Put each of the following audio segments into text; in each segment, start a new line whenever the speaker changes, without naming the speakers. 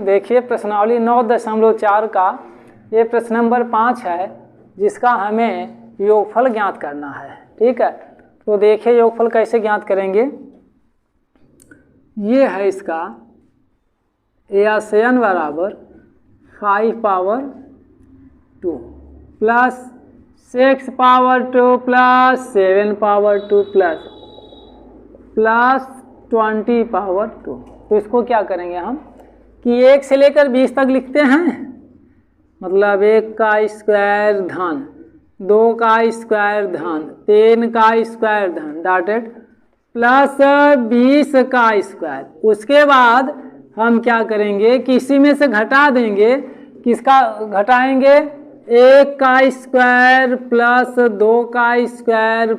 देखिए प्रश्नावली 9.4 का ये प्रश्न नंबर 5 है, जिसका हमें योगफल ज्ञात करना है। ठीक है, तो देखिए योगफल कैसे ज्ञात करेंगे। ये है इसका n बराबर 5 power 2 plus 6 power 2 plus 7 power 2 plus 20 power 2। तो इसको क्या करेंगे हम कि 1 से लेकर 20 तक लिखते हैं, मतलब 1 का स्क्वायर धन 2 का स्क्वायर धन 3 का स्क्वायर धन डॉटेड प्लस 20 का स्क्वायर। उसके बाद हम क्या करेंगे कि इसी में से घटा देंगे। किसका घटाएंगे? 1 का स्क्वायर प्लस 2 का स्क्वायर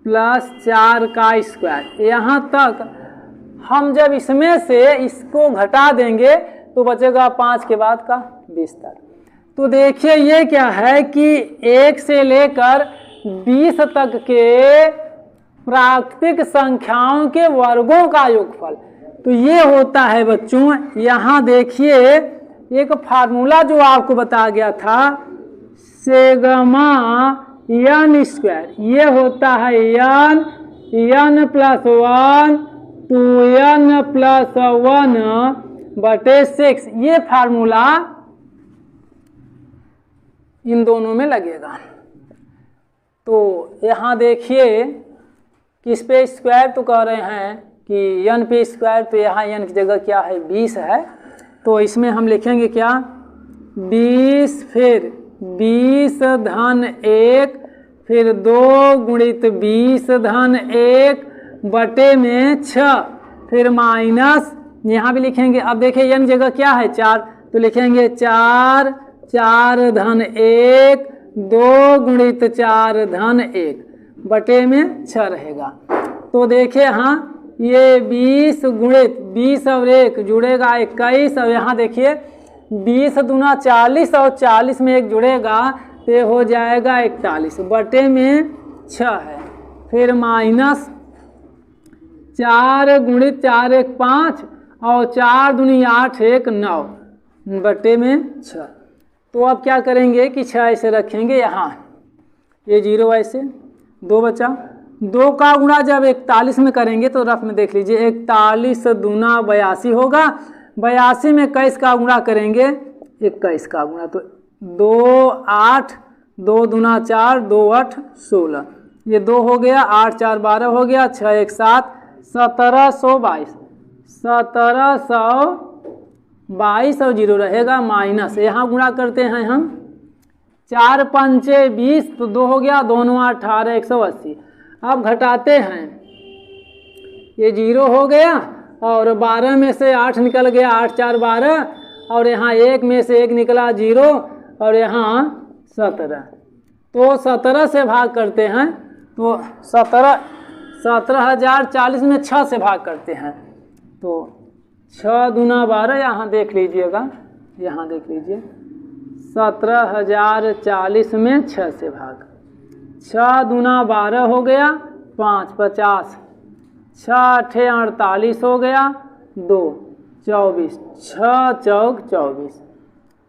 प्लस 4 का स्क्वायर। यहाँ तक हम जब इसमें से इसको घटा देंगे तो बचेगा 5 के बाद का 20 तक। तो देखिए ये क्या है कि 1 से लेकर 20 तक के प्राकृतिक संख्याओं के वर्गों का योगफल। तो ये होता है बच्चों, यहाँ देखिए एक फार्मूला जो आपको बताया गया था, सिग्मा n स्क्वायर, ये होता है n प्लस 1 2n प्लस 1/6। ये फार्मूला इन दोनों में लगेगा। तो यहाँ देखिए किस पे स्क्वायर तो कह रहे हैं कि n पे स्क्वायर, तो यहाँ n की जगह क्या है 20 है। तो इसमें हम लिखेंगे क्या 20 फिर 20 धन 1 फिर 2 गुणित 20 धन 1 बटे में 6 फिर माइनस यहाँ भी लिखेंगे। अब देखिए n जगह क्या है 4, तो लिखेंगे 4 धन 1 2 गुणित 4 धन 1 बटे में 6 रहेगा। तो देखिए हाँ ये 20 गुणित 20 और 1 जुड़ेगा 21, और यहाँ देखिए 20 दूना 40 और 40 में 1 जुड़ेगा तो ये हो जाएगा 41 बटे में 6 है। फिर माइनस 4 गुणित 4 1 5 और 4 दूनी 8 1 9 बटे में 6। तो अब क्या करेंगे कि 6 ऐसे रखेंगे, यहाँ ये 0 ऐसे 2 बचा। 2 का गुणा जब 41 में करेंगे तो रफ में देख लीजिए 41 दूना 82 होगा। 82 में 21 का गुणा करेंगे 21 का गुणा, तो 2 8 2 दूना 4 2 8 16, ये 2 हो गया 8 4 12 हो गया 6 1 7 1722 1722 और 0 रहेगा माइनस। यहाँ गुणा करते हैं हम 4 5 20, तो 2 हो गया 2 9 18 180। अब घटाते हैं, ये 0 हो गया और 12 में से 8 निकल गया 8 4 12, और यहाँ 1 में से 1 निकला 0 और यहाँ 17। तो 17 से भाग करते हैं, तो 17,040 में 6 से भाग करते हैं, तो 6 दूना 12, यहाँ देख लीजिएगा, यहाँ देख लीजिए 17,040 में 6 से भाग, 6 दूना 12 हो गया 5 50, 6 8 48 हो गया 2 24, 6 चौक 24,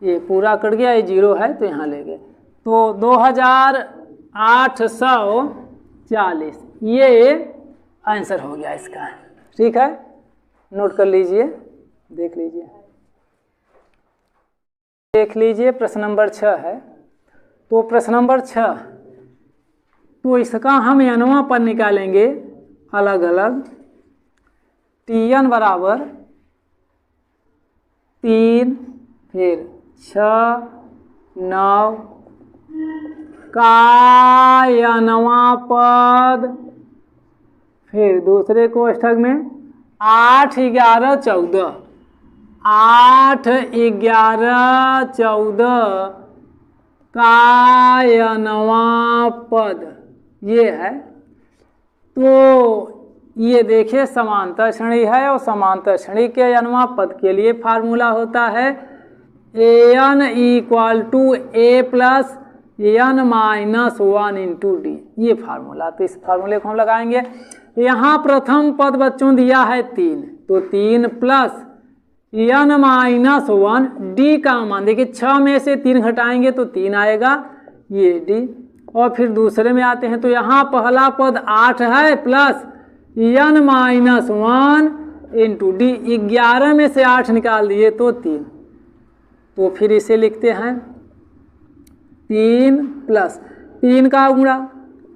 ये पूरा कट गया, ये 0 है तो यहाँ ले गए। तो 2840 ये आंसर हो गया इसका। ठीक है, नोट कर लीजिए, देख लीजिए, देख लीजिए प्रश्न नंबर 6 है। तो प्रश्न नंबर 6, तो इसका हम n पर निकालेंगे अलग अलग। Tn बराबर 3 फिर 6 9 का n पद, फिर दूसरे कोष्ठक में 8 11 14 8 11 14 का n पद ये है। तो ये देखिए समांतर श्रेणी है, और समांतर श्रेणी के n पद के लिए फार्मूला होता है an = a plus n minus 1 into D, ये फार्मूला। तो इस फार्मूले को हम लगाएंगे। यहाँ प्रथम पद बच्चों दिया है 3, तो 3 प्लस n माइनस 1 डी का मान, देखिए 6 में से 3 घटाएंगे तो 3 आएगा, ये डी। और फिर दूसरे में आते हैं तो यहाँ पहला पद 8 है plus n minus 1 into D, 11 में से 8 निकाल दिए तो 3। तो फिर इसे लिखते हैं 3 प्लस 3 का गुणा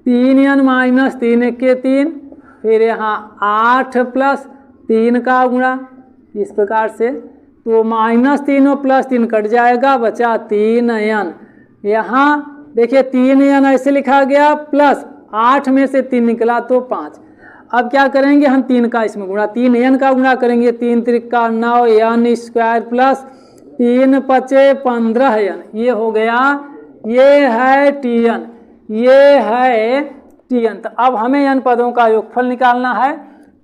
3n माइनस 3 के 3, फिर यहाँ 8 प्लस 3 का गुणा, इस प्रकार से। तो -3 और +3 कट जाएगा, बचा 3n। यहाँ देखिए 3n ऐसे लिखा गया, प्लस 8 में से 3 निकला तो 5। अब क्या करेंगे हम 3 का इसमें गुणा, 3n का गुणा करेंगे, 3 त्रिका 9 n स्क्वायर प्लस 3 पचे 15n, ये हो गया, ये है tn, ये है tn। तो अब हमें n पदों का योगफल निकालना है,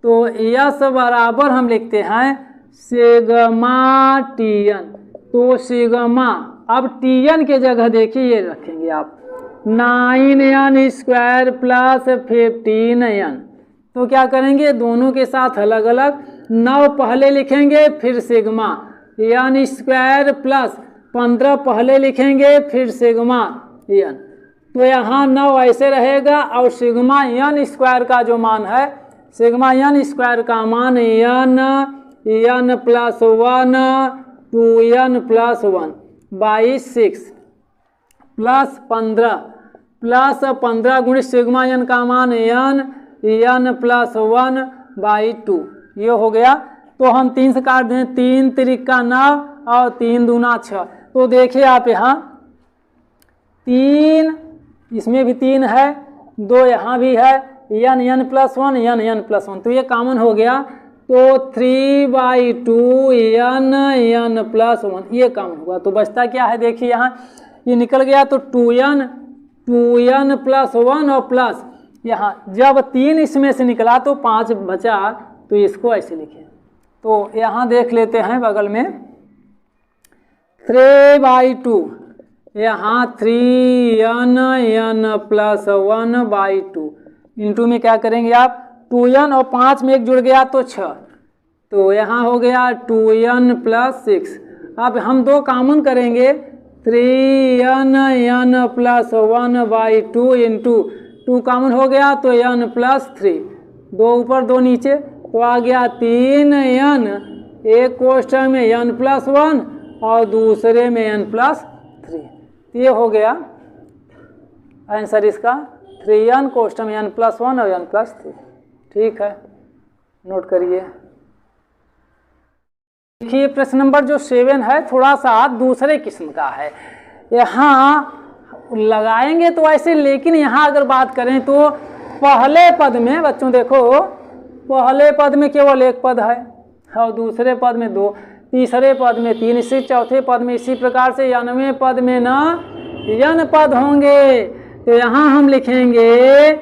तो यस बराबर हम लिखते हैं सिग्मा tn। तो सिग्मा, अब tn के जगह देखिए ये रखेंगे आप 9n स्क्वायर प्लस 15n। तो क्या करेंगे, दोनों के साथ अलग अलग 9 पहले लिखेंगे, फिर सिग्मा n स्क्वायर प्लस 15 पहले लिखेंगे, फिर सिग्मा n। तो यहाँ 9 ऐसे रहेगा, और सिग्मा n स्क्वायर का जो मान है, सिग्मा n स्क्वायर का मान n plus 1 2n plus 1 by 6 plus 15 गुणित सिग्मा n का मान n प्लस 1 बाई 2, ये हो गया। तो हम 3 से काट दें, 3 त्रिका 9 और 3 दूना 6। तो देखिए आप यहाँ 3, इसमें भी 3 है, 2 यहाँ भी है, n प्लस 1 n प्लस 1, तो ये कॉमन हो गया। तो 3/2 n प्लस 1 ये कॉमन हुआ। तो बचता क्या है, देखिए यहाँ ये निकल गया, तो 2n प्लस 1 और प्लस यहाँ जब 3 इसमें से निकला तो 5 बचा, तो इसको ऐसे लिखें। तो यहाँ देख लेते हैं बगल में 3/2, यहाँ 3n प्लस 1/2 इंटू में क्या करेंगे आप, 2n और 5 में 1 जुड़ गया तो 6, तो यहाँ हो गया 2n प्लस 6। अब हम 2 कॉमन करेंगे, 3n प्लस 1/2 इंटू 2 कॉमन हो गया तो n प्लस 3, 2 ऊपर 2 नीचे, तो आ गया 3n, एक क्वेश्चन में n प्लस 1 और दूसरे में n प्लस 3। ये हो गया आंसर इसका, 3n क्वेश्चन में n प्लस 1 और n प्लस 3। ठीक है, नोट करिए। देखिए प्रश्न नंबर जो 7 है, थोड़ा सा दूसरे किस्म का है। यहाँ लगाएंगे तो ऐसे, लेकिन यहाँ अगर बात करें तो पहले पद में बच्चों देखो, पहले पद में केवल 1 पद है और दूसरे पद में 2, तीसरे पद में 3, इसी चौथे पद में, इसी प्रकार से 90वें पद में न n पद होंगे। तो यहाँ हम लिखेंगे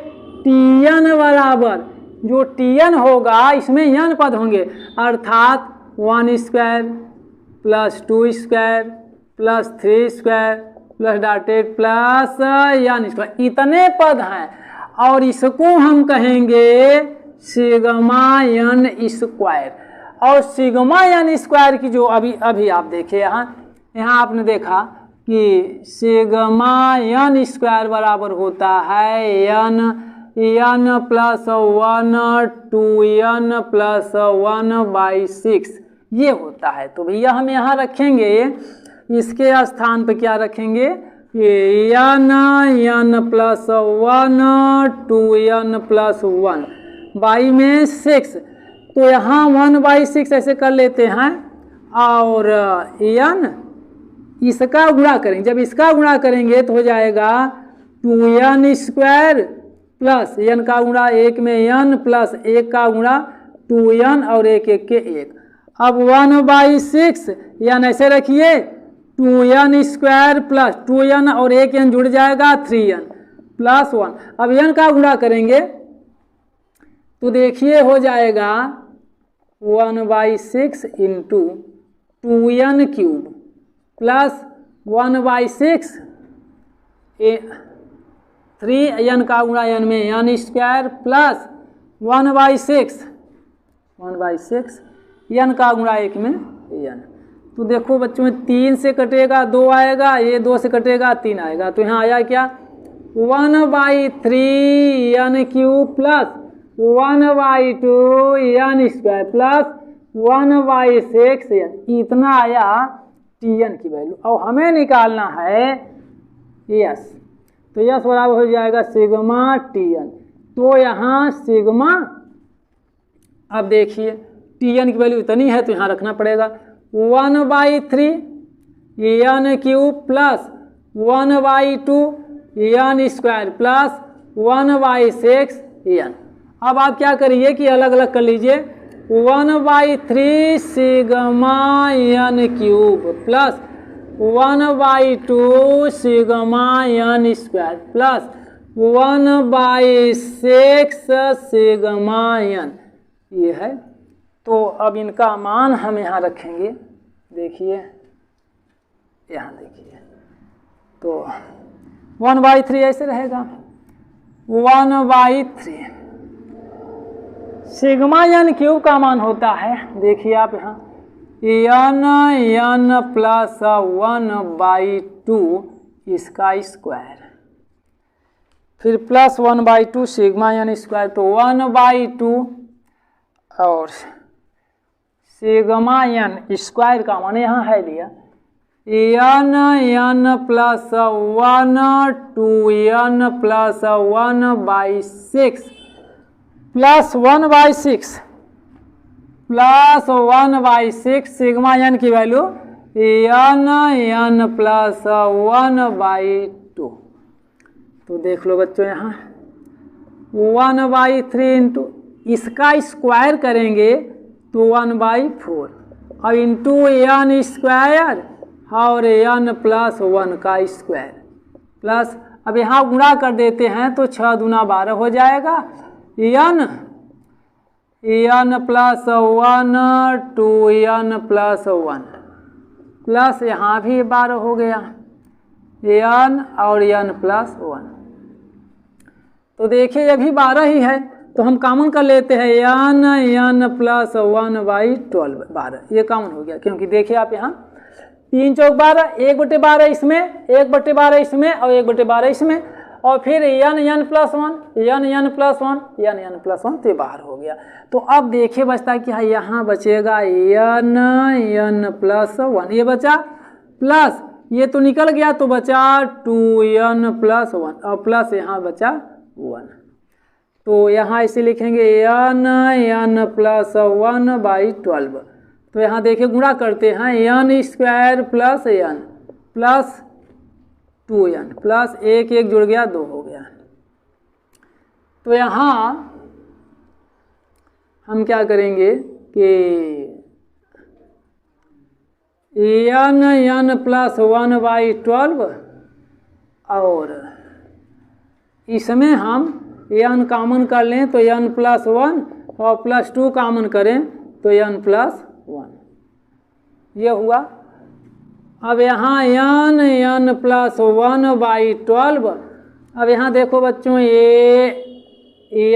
tn बराबर, जो tn होगा इसमें n पद होंगे, अर्थात 1 square plus 2 square plus 3 square plus dotted plus n square, इतने पद हैं। और इसको हम कहेंगे सिग्मा n स्क्वायर। और सिग्मा n स्क्वायर की जो अभी आप देखिए, यहाँ आपने देखा कि सिग्मा n स्क्वायर बराबर होता है n प्लस 1 2n प्लस 1/6, ये होता है। तो भैया हम यहाँ रखेंगे, इसके स्थान पे क्या रखेंगे, n plus 1 2n plus 1 by में 6, तो यहाँ 1/6 ऐसे कर लेते हैं। और n इसका गुणा करेंगे, जब इसका गुणा करेंगे तो हो जाएगा 2n स्क्वायर प्लस n का गुणा 1 में n प्लस 1 का गुणा 2n और 1 1 के 1। अब 1/6 n ऐसे रखिए, 2n स्क्वायर प्लस 2n और 1n जुड़ जाएगा 3n प्लस 1। अब n का गुणा करेंगे तो देखिए हो जाएगा 1/6 into 2n cube plus 1/6 3n का गुणा n में n स्क्वायर प्लस 1/6 n का गुणा 1 में n। तो देखो बच्चों 3 से कटेगा 2 आएगा, ये 2 से कटेगा 3 आएगा, तो यहाँ आया क्या 1/3 n cube plus 1/2 n square plus 1/6 n, इतना आया Tn की वैल्यू। और हमें निकालना है यस, तो यस बराबर हो जाएगा सिग्मा Tn। तो यहाँ सिग्मा, अब देखिए Tn की वैल्यू इतनी है तो यहाँ रखना पड़ेगा 1/3 n cube plus 1/2 n square plus 1/6 n। अब आप क्या करिए कि अलग अलग कर लीजिए 1/3 sigma n cube plus 1/2 sigma n square plus 1/6 sigma n, ये है। तो अब इनका मान हम यहाँ रखेंगे, देखिए यहाँ देखिए, तो 1/3 ऐसे रहेगा 1/3 सिग्मा n क्यूब का मान होता है, देखिए आप यहाँ n प्लस 1/2 इसका स्क्वायर, फिर प्लस 1/2 सिग्मा n स्क्वायर, तो 1/2 और सिग्मा n स्क्वायर का मान यहाँ है दिया n plus 1 2n plus 1/6 plus 1/6 plus 1/6 sigma n की वैल्यू n प्लस 1/2। तो देख लो बच्चों यहाँ 1/3 इंटू इसका स्क्वायर करेंगे तो 1/4 और इंटू n स्क्वायर और n प्लस 1 का स्क्वायर प्लस, अब यहाँ गुणा कर देते हैं तो 6 दूना 12 हो जाएगा, n plus 1 2n plus 1 plus यहाँ भी 12 हो गया n और n प्लस 1। तो देखिए ये भी 12 ही है, तो हम कॉमन कर लेते हैं n प्लस 1/12 12, ये कॉमन हो गया, क्योंकि देखिए आप यहाँ 3 चौक 12, 1/12 इसमें, 1/12 इसमें और 1/12 इसमें, और फिर n plus 1 n plus 1 n plus 1, तो ये बाहर हो गया। तो अब देखिए बचता है कि यहाँ बचेगा n प्लस 1, ये बचा प्लस ये तो निकल गया तो बचा 2n प्लस 1 और प्लस यहाँ बचा 1। तो यहाँ इसे लिखेंगे n प्लस 1/12। तो यहाँ देखिए गुणा करते हैं n square plus n plus 2n plus 1 1 जुड़ गया 2 हो गया। तो यहाँ हम क्या करेंगे कि n प्लस 1/12 और इसमें हम n कॉमन कर लें तो n प्लस 1 और प्लस 2 कॉमन करें तो n प्लस 1, ये हुआ। अब यहाँ n प्लस 1/12, अब यहाँ देखो बच्चों ये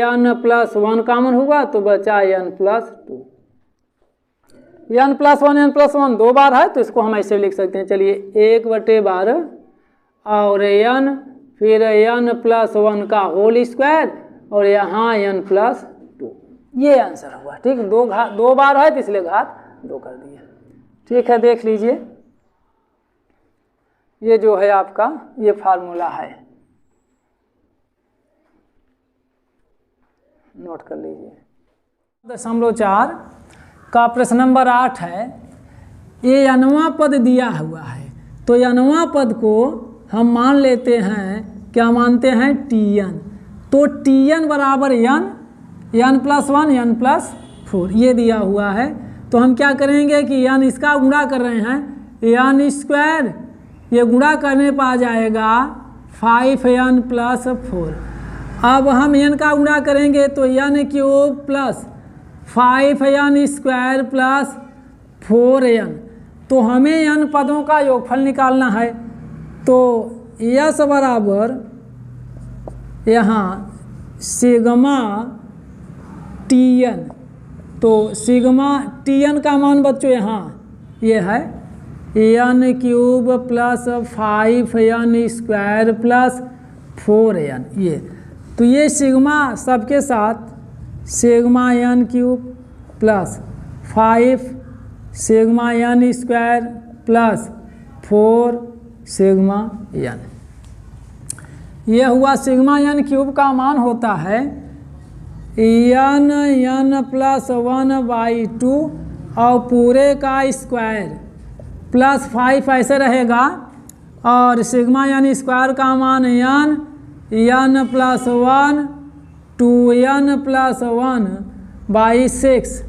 n प्लस 1 कॉमन हुआ तो बचा n plus 2। n plus 1 n plus 1 2 बार है तो इसको हम ऐसे लिख सकते हैं, चलिए 1/12 और n फिर n प्लस 1 का होल स्क्वायर और यहाँ n प्लस 2, ये आंसर हुआ। ठीक, 2 बार है तो इसलिए घात 2 कर दिए। ठीक है, देख लीजिए ये जो है आपका ये फार्मूला है, नोट कर लीजिए। 0.4 का प्रश्न नंबर 8 है, ये n वां पद दिया हुआ है, तो n वां पद को हम मान लेते हैं, क्या मानते हैं Tn, तो Tn बराबर n प्लस 1 n प्लस 4 ये दिया हुआ है। तो हम क्या करेंगे कि n इसका गुणा कर रहे हैं n स्क्वायर, ये गुणा करने पर आ जाएगा 5n प्लस 4। अब हम n का गुणा करेंगे तो n cube plus 5n square plus 4n, तो हमें n पदों का योगफल निकालना है। तो यस बराबर यहाँ सिग्मा Tn, तो सिग्मा Tn का मान बच्चों यहाँ ये है n cube plus 5n square plus 4n, ये तो ये सिग्मा सबके साथ sigma n cube plus 5 sigma n square plus 4 sigma n, ये हुआ सिग्मा n क्यूब का मान होता है n प्लस 1/2 और पूरे का स्क्वायर प्लस 5 ऐसे रहेगा, और सिग्मा n स्क्वायर का मान n plus 1 2n plus 1/6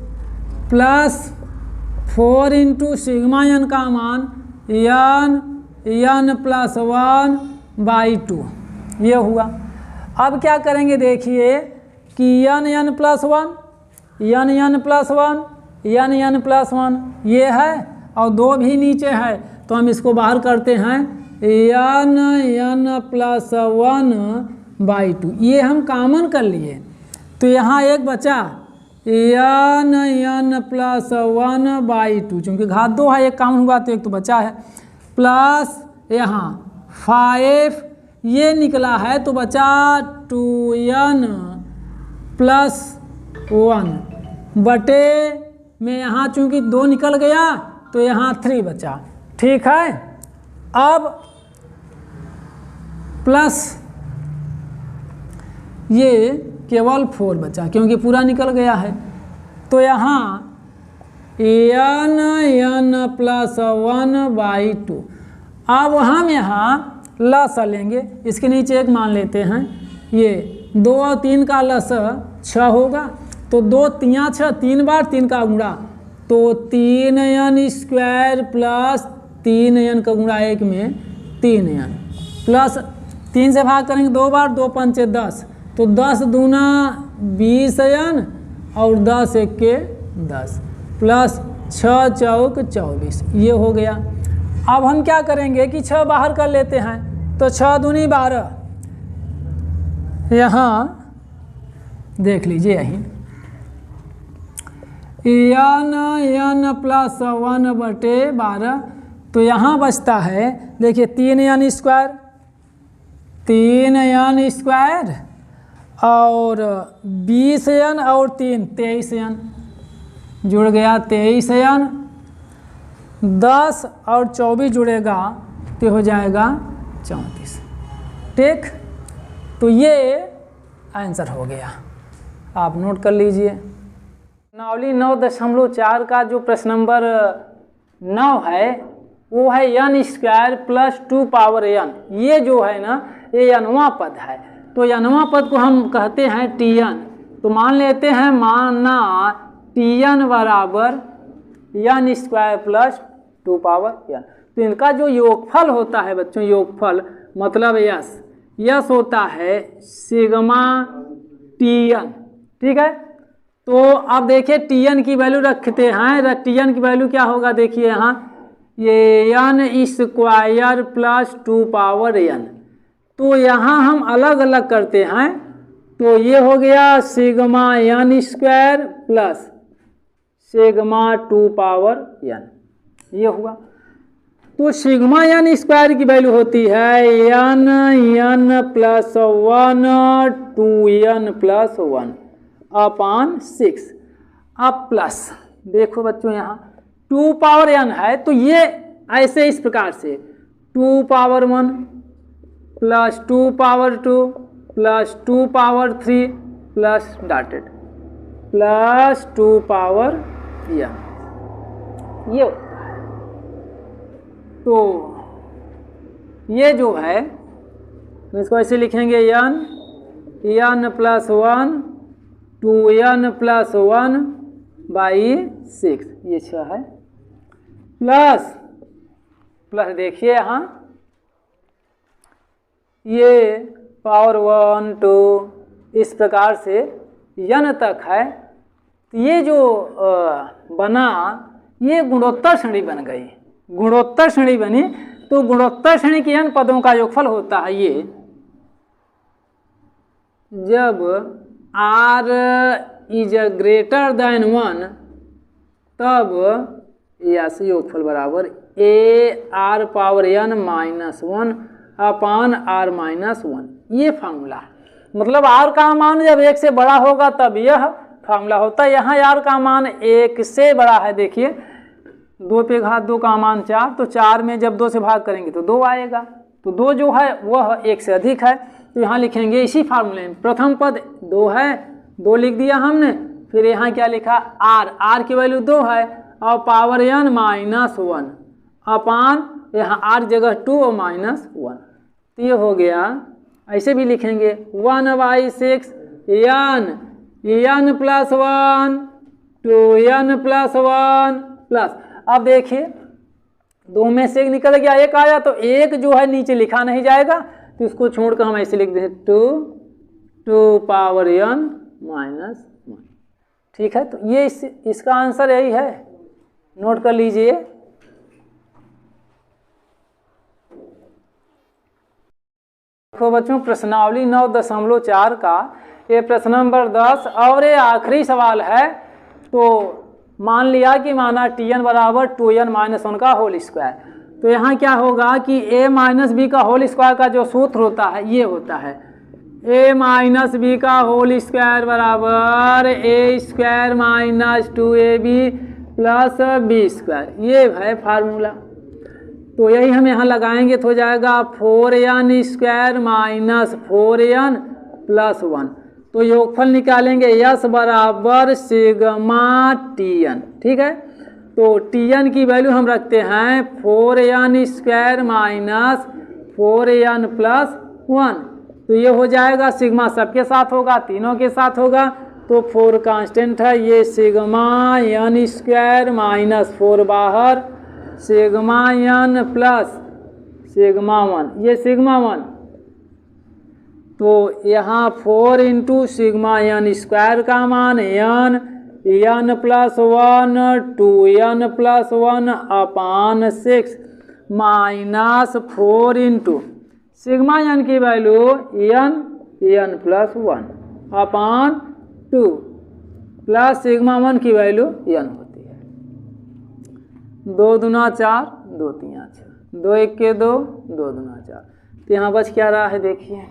plus 4 into sigma n का मान n प्लस 1/2, ये हुआ। अब क्या करेंगे देखिए कि n plus 1 n plus 1 n plus 1 ये है, और 2 भी नीचे है, तो हम इसको बाहर करते हैं n प्लस 1/2, ये हम कॉमन कर लिए, तो यहाँ एक बचा n प्लस 1/2, चूँकि घात 2 है, एक कॉमन हुआ तो एक तो बचा है, प्लस यहाँ 5 ये निकला है तो बचा 2n प्लस 1 बटे में यहाँ चूँकि 2 निकल गया तो यहाँ 3 बचा, ठीक है। अब प्लस ये केवल 4 बचा क्योंकि पूरा निकल गया है, तो यहाँ n प्लस 1/2। अब हम यहाँ लस लेंगे, इसके नीचे एक मान लेते हैं, ये 2 और 3 का लस 6 होगा, तो 2 3 6 3 बार 3 का गुणा, तो 3n स्क्वायर प्लस 3n का गुणा 1 में 3n प्लस 3 से भाग करेंगे 2 बार, 2 5 10, तो 10 दूना 20n और 10 1 के 10 प्लस 6 चौक 24, ये हो गया। अब हम क्या करेंगे कि 6 बाहर कर लेते हैं, तो 6 दूनी 12, यहाँ देख लीजिए यही n प्लस 1/12, तो यहाँ बचता है देखिए 3n स्क्वायर और 20n और 3 23n जुड़ गया, 23n 10 और 24 जुड़ेगा तो हो जाएगा 34, ठीक। तो ये आंसर हो गया, आप नोट कर लीजिए। प्रश्नावली 9.4 का जो प्रश्न नंबर 9 है वो है n square plus 2 power n, ये जो है ना ये nवां पद है, तो nवां पद को हम कहते हैं tn, तो मान लेते हैं माना tn बराबर n square plus 2 power n, तो इनका जो योगफल होता है बच्चों, योगफल मतलब यस होता है सिग्मा tn, ठीक है। तो अब देखिए tn की वैल्यू रखते हैं, tn की वैल्यू क्या होगा देखिए यहाँ, ये n square plus 2 power n, तो यहाँ हम अलग अलग करते हैं, तो ये हो गया sigma n square plus sigma 2 power n, ये हुआ। तो सिग्मा n स्क्वायर की वैल्यू होती है n plus 1 2n plus 1 upon 6, अब प्लस देखो बच्चों यहाँ 2 पावर n है, तो ये ऐसे इस प्रकार से 2 power 1 plus 2 power 2 plus 2 power 3 plus dotted plus 2 power n, ये तो ये जो है इसको ऐसे लिखेंगे n प्लस 1 2n प्लस 1/6, ये 6 है, प्लस देखिए यहाँ ये पावर 1 2 इस प्रकार से n तक है, तो ये जो बना ये गुणोत्तर श्रेणी बन गई, गुणोत्तर श्रेणी बनी, तो गुणोत्तर श्रेणी के n पदों का योगफल होता है ये जब r इज ग्रेटर देन 1 तब या से योगफल बराबर A R power n minus 1 upon R minus 1। ये फार्मूला है, मतलब आर का मान जब 1 से बड़ा होगा तब यह फार्मूला होता है। यहाँ आर का मान 1 से बड़ा है, देखिए 2 पे घात 2 का मान 4, तो 4 में जब 2 से भाग करेंगे तो 2 आएगा, तो 2 जो है वह 1 से अधिक है, तो यहाँ लिखेंगे इसी फार्मूले में। प्रथम पद 2 है, 2 लिख दिया हमने, फिर यहाँ क्या लिखा आर की वैल्यू 2 है और पावर n माइनस 1 अपान यहाँ आर जगह 2 और माइनस 1, तो ये हो गया। ऐसे भी लिखेंगे 1/6 n plus 1 2n plus 1 plus, अब देखिए 2 में से 1 निकल गया, 1 आया, तो 1 जो है नीचे लिखा नहीं जाएगा, तो इसको छोड़कर हम ऐसे लिख देते 2 पावर n माइनस 1। ठीक है, तो ये इसका आंसर यही है, नोट कर लीजिए। देखो बच्चों, प्रश्नावली 9.4 का ये प्रश्न नंबर 10 और ये आखिरी सवाल है। तो मान लिया कि माना Tn बराबर 2n माइनस 1 का होल स्क्वायर, तो यहाँ क्या होगा कि a माइनस बी का होल स्क्वायर का जो सूत्र होता है ये होता है a माइनस बी का होल स्क्वायर बराबर a square minus 2ab plus B square, ये है फार्मूला। तो यही हम यहाँ लगाएंगे तो हो जाएगा 4n square minus 4n plus 1, तो योगफल निकालेंगे यस बराबर सिग्मा Tn। ठीक है, तो Tn की वैल्यू हम रखते हैं 4n square minus 4n plus 1, तो ये हो जाएगा सिग्मा सबके साथ होगा, तीनों के साथ होगा, तो 4 कांस्टेंट है, ये सिग्मा n स्क्वायर माइनस 4 बाहर, सिग्मा n प्लस सिग्मा 1, ये सिग्मा 1, तो यहाँ 4 इंटू सिग्मा n स्क्वायर का मान n प्लस 1 2n प्लस 1 अपान 6 माइनस 4 इंटू सिग्मा n की वैल्यू n प्लस 1 अपान 2 प्लस सिग्मा 1 की वैल्यू n होती है। 2 दूना 4 2 3 6, 2 1 के 2 2 दूना 4, तो यहाँ बच क्या रहा है देखिए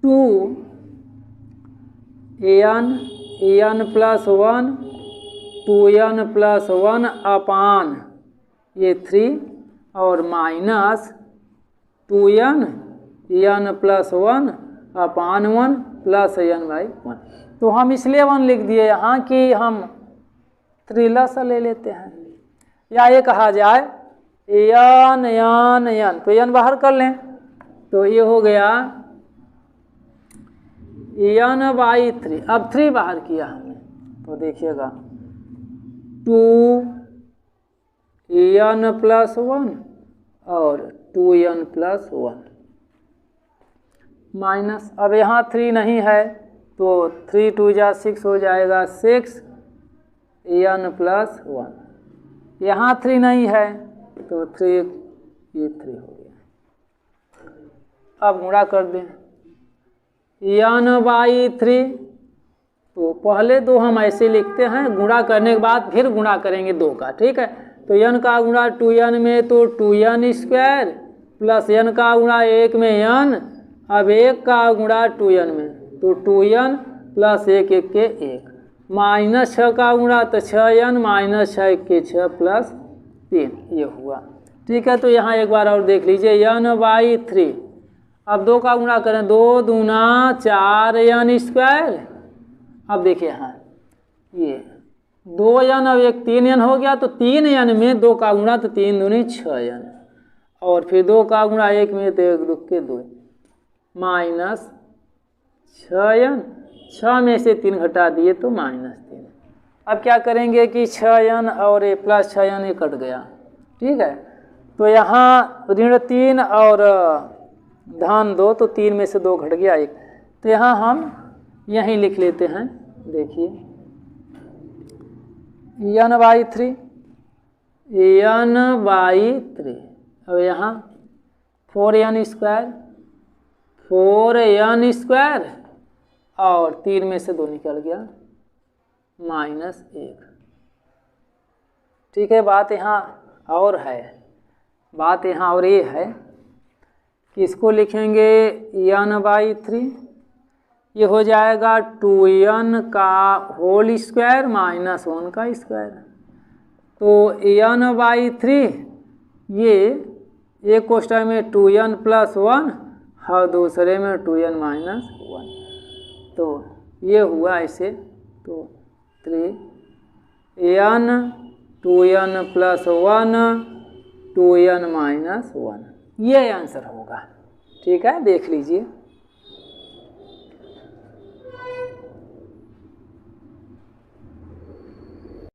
2n प्लस 1 2n प्लस 1 अपान ये 3 और माइनस 2n प्लस 1 अपान 1 प्लस n/1। तो हम इसलिए 1 लिख दिए यहाँ कि हम 3 लस ले लेते हैं, या ये कहा जाए n, तो n बाहर कर लें, तो ये हो गया n/3। अब 3 बाहर किया हमने, तो देखिएगा 2n प्लस 1 और 2n प्लस 1 माइनस, अब यहाँ 3 नहीं है तो 3 2 जा 6 हो जाएगा 6n प्लस 1, यहाँ 3 नहीं है तो 3 ये 3 हो गया। अब गुणा कर दें n/3, तो पहले 2 हम ऐसे लिखते हैं, गुणा करने के बाद फिर गुणा करेंगे 2 का। ठीक है, तो n का गुणा 2n में तो 2n स्क्वायर प्लस n का गुणा 1 में n, अब 1 का गुणा 2n में तो 2n प्लस 1 1 के 1 माइनस 6 का गुणा तो 6n माइनस 6 1 के 6 प्लस 3, ये हुआ। ठीक है, तो यहाँ एक बार और देख लीजिए n/3, अब 2 का गुणा करें 2 दूना 4n स्क्वायर, अब देखिए यहाँ ये 2n अब 1 3n हो गया, तो 3n में 2 का गुणा तो 3 दूनी 6n और फिर 2 का गुणा 1 में तो 1 2 के 2 माइनस 6n, 6 में से 3 घटा दिए तो -3। अब क्या करेंगे कि 6n और ये प्लस 6n ये कट गया। ठीक है, तो यहाँ ऋण 3 और धन 2, तो 3 में से 2 घट गया 1, तो यहाँ हम यहीं लिख लेते हैं, देखिए n/3 n/3, अब यहाँ 4n स्क्वायर और 3 में से 2 निकल गया -1, ठीक है। बात यहाँ और है, बात यहाँ और ये है कि इसको लिखेंगे n/3, ये हो जाएगा 2n का होल स्क्वायर माइनस 1 का स्क्वायर। तो n/3 ये एक क्वेश्चन में 2n + 1 और दूसरे में 2n - 1, तो ये हुआ ऐसे। तो 3n 2n + 1 2n - 1, ये आंसर होगा। ठीक है, देख लीजिए।